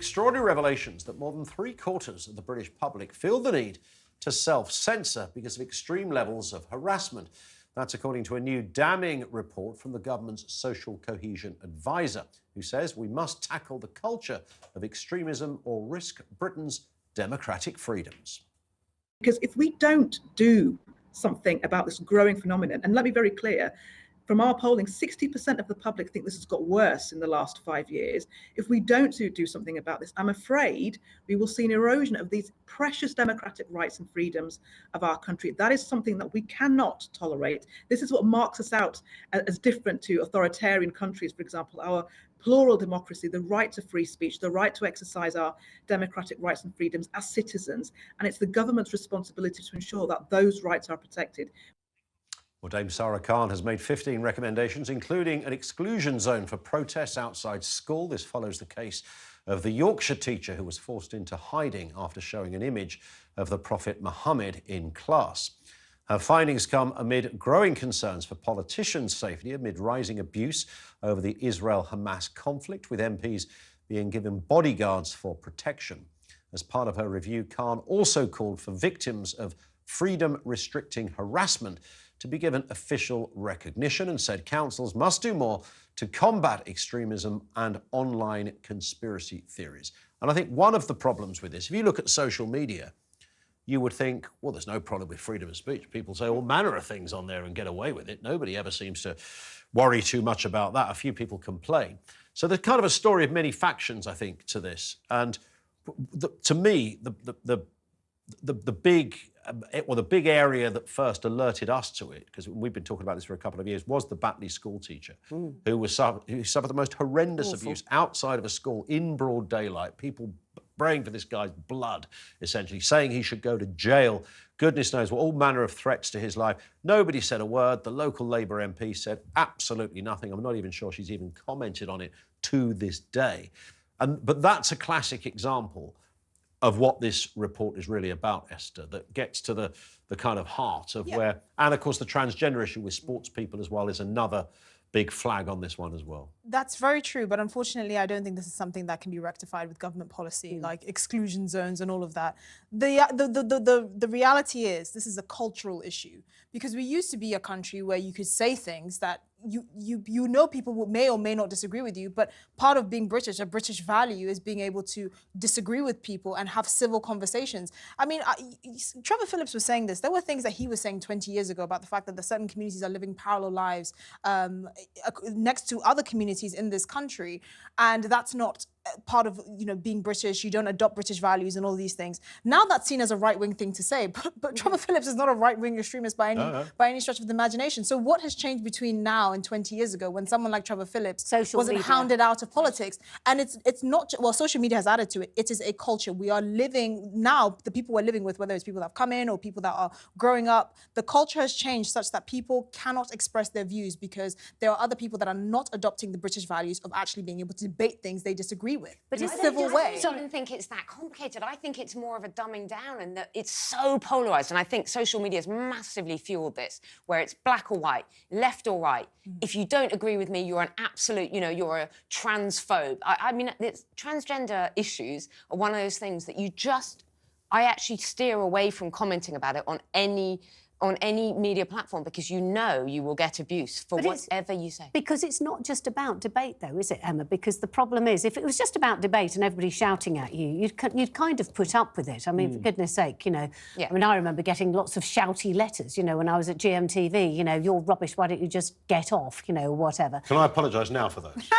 Extraordinary revelations that more than three-quarters of the British public feel the need to self-censor because of extreme levels of harassment. That's according to a new damning report from the government's social cohesion advisor, who says we must tackle the culture of extremism or risk Britain's democratic freedoms. Because if we don't do something about this growing phenomenon, and let me be very clear, from our polling, 60% of the public think this has got worse in the last 5 years. If we don't do something about this, I'm afraid we will see an erosion of these precious democratic rights and freedoms of our country. That is something that we cannot tolerate. This is what marks us out as different to authoritarian countries, for example, our plural democracy, the right to free speech, the right to exercise our democratic rights and freedoms as citizens. And it's the government's responsibility to ensure that those rights are protected. Well, Dame Sara Khan has made 15 recommendations, including an exclusion zone for protests outside school. This follows the case of the Yorkshire teacher who was forced into hiding after showing an image of the Prophet Mohammed in class. Her findings come amid growing concerns for politicians' safety, amid rising abuse over the Israel-Hamas conflict, with MPs being given bodyguards for protection. As part of her review, Khan also called for victims of freedom-restricting harassment to be given official recognition and said councils must do more to combat extremism and online conspiracy theories. And I think one of the problems with this, if you look at social media, you would think, well, there's no problem with freedom of speech. People say all manner of things on there and get away with it. Nobody ever seems to worry too much about that. A few people complain. So there's kind of a story of many factions, I think, to this. And to me, the big area that first alerted us to it, because we've been talking about this for a couple of years, was the Batley school teacher who suffered the most horrendous abuse outside of a school in broad daylight. People praying for this guy's blood, essentially, saying he should go to jail. Goodness knows what, all manner of threats to his life. Nobody said a word. The local Labour MP said absolutely nothing. I'm not even sure she's even commented on it to this day. But that's a classic example of what this report is really about, Esther, that gets to the kind of heart of where... And, of course, the transgender issue with sports people as well is another big flag on this one as well. That's very true, but unfortunately, I don't think this is something that can be rectified with government policy, like exclusion zones and all of that. The reality is this is a cultural issue, because we used to be a country where you could say things that you know people may or may not disagree with you, but part of being British, a British value, is being able to disagree with people and have civil conversations. I mean, Trevor Phillips was saying this. There were things that he was saying 20 years ago about the fact that certain communities are living parallel lives next to other communities in this country, and that's not part of, you know, being British. You don't adopt British values and all these things. Now that's seen as a right-wing thing to say, but Trevor Phillips is not a right-wing extremist by any stretch of the imagination. So what has changed between now and 20 years ago, when someone like Trevor Phillips wasn't hounded out of politics? And it's not, well, social media has added to it. It is a culture. We are living now, the people we're living with, whether it's people that have come in or people that are growing up, the culture has changed such that people cannot express their views because there are other people that are not adopting the British values of actually being able to debate things they disagree with. But in a civil way. I don't even think it's that complicated. I think it's more of a dumbing down, and that it's so polarised. And I think social media has massively fueled this, where it's black or white, left or right. If you don't agree with me, you're an absolute, you know, you're a transphobe. I mean, transgender issues are one of those things that I actually steer away from commenting about it on any media platform, because you know you will get abuse for whatever you say. Because it's not just about debate, though, is it, Emma? Because the problem is, if it was just about debate and everybody shouting at you, you'd kind of put up with it. I mean, for goodness sake, you know. I mean, I remember getting lots of shouty letters, you know, when I was at GMTV, you know, you're rubbish, why don't you just get off, you know, or whatever. Can I apologise now for those?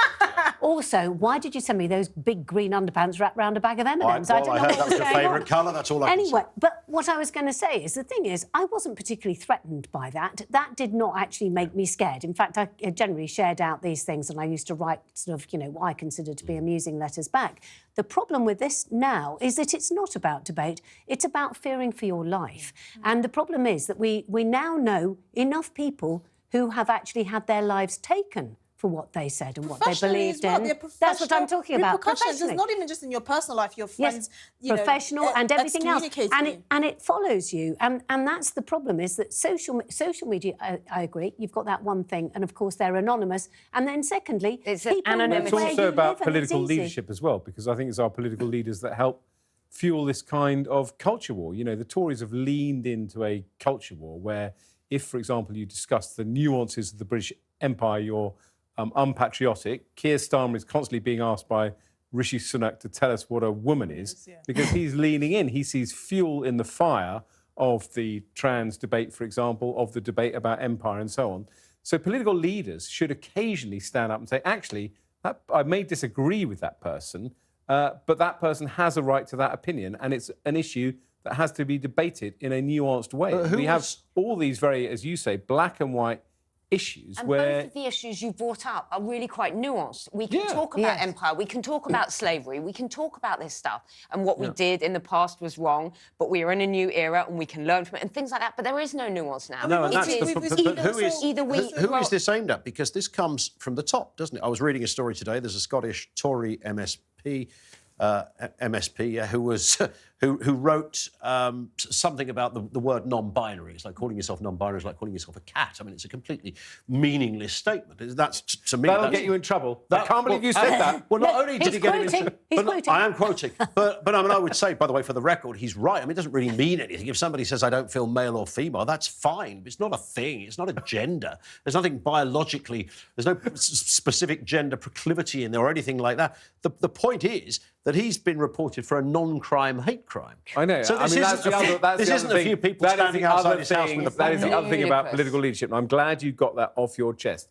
Also, why did you send me those big green underpants wrapped round a bag of M&Ms? I heard that was your favourite colour, that's all I can say. Anyway, but what I was going to say is, the thing is, I wasn't particularly threatened by that. That did not actually make me scared. In fact, I generally shared out these things, and I used to write sort of, you know, what I considered to be amusing letters back. The problem with this now is that it's not about debate, it's about fearing for your life. And the problem is that we now know enough people who have actually had their lives taken for what they said and what they Professionally believed as well. in. There are That's what I'm talking about. repercussions. It's Professionally. not even just in your personal life, your friends, Yes, professional and everything else, excommunicating you. and it follows you, and that's the problem. Is that social media? I agree. You've got that one thing, and of course they're anonymous. And then secondly, It's people know anonymity. where It's also you about live, and it's political easy. leadership as well, because I think it's our political leaders that help fuel this kind of culture war. You know, the Tories have leaned into a culture war where, if, for example, you discuss the nuances of the British Empire, you're unpatriotic. Keir Starmer is constantly being asked by Rishi Sunak to tell us what a woman is, because he's leaning in. He sees fuel in the fire of the trans debate, for example, of the debate about empire and so on. So political leaders should occasionally stand up and say, actually, I may disagree with that person, but that person has a right to that opinion, and it's an issue that has to be debated in a nuanced way. We have all these very, as you say, black and white issues And Mm. where... both of the issues you brought up are really quite nuanced. We can talk about empire, we can talk about slavery, we can talk about this stuff, and what we did in the past was wrong, but we are in a new era and we can learn from it and things like that. But there is no nuance now. No, and It that's is- the... we've- But we've- who is, either we- who is this aimed at? Because this comes from the top, doesn't it? I was reading a story today. There's a Scottish Tory MSP, who wrote something about the word non-binary. It's like calling yourself non-binary is like calling yourself a cat. I mean, it's a completely meaningless statement. That's, to me... That'll get you in trouble. I can't believe you said that. Well, not only did he's he get him into... quoting. He's quoting. I am quoting. But I mean, I would say, by the way, for the record, he's right. I mean, it doesn't really mean anything. If somebody says, I don't feel male or female, that's fine. It's not a thing. It's not a gender. There's nothing biologically... There's no specific gender proclivity in there or anything like that. The point is that he's been reported for a non-crime hate crime. I know. So this isn't a few people standing outside his house with a That is the other thing about Ludicrous. political leadership, and I'm glad you got that off your chest.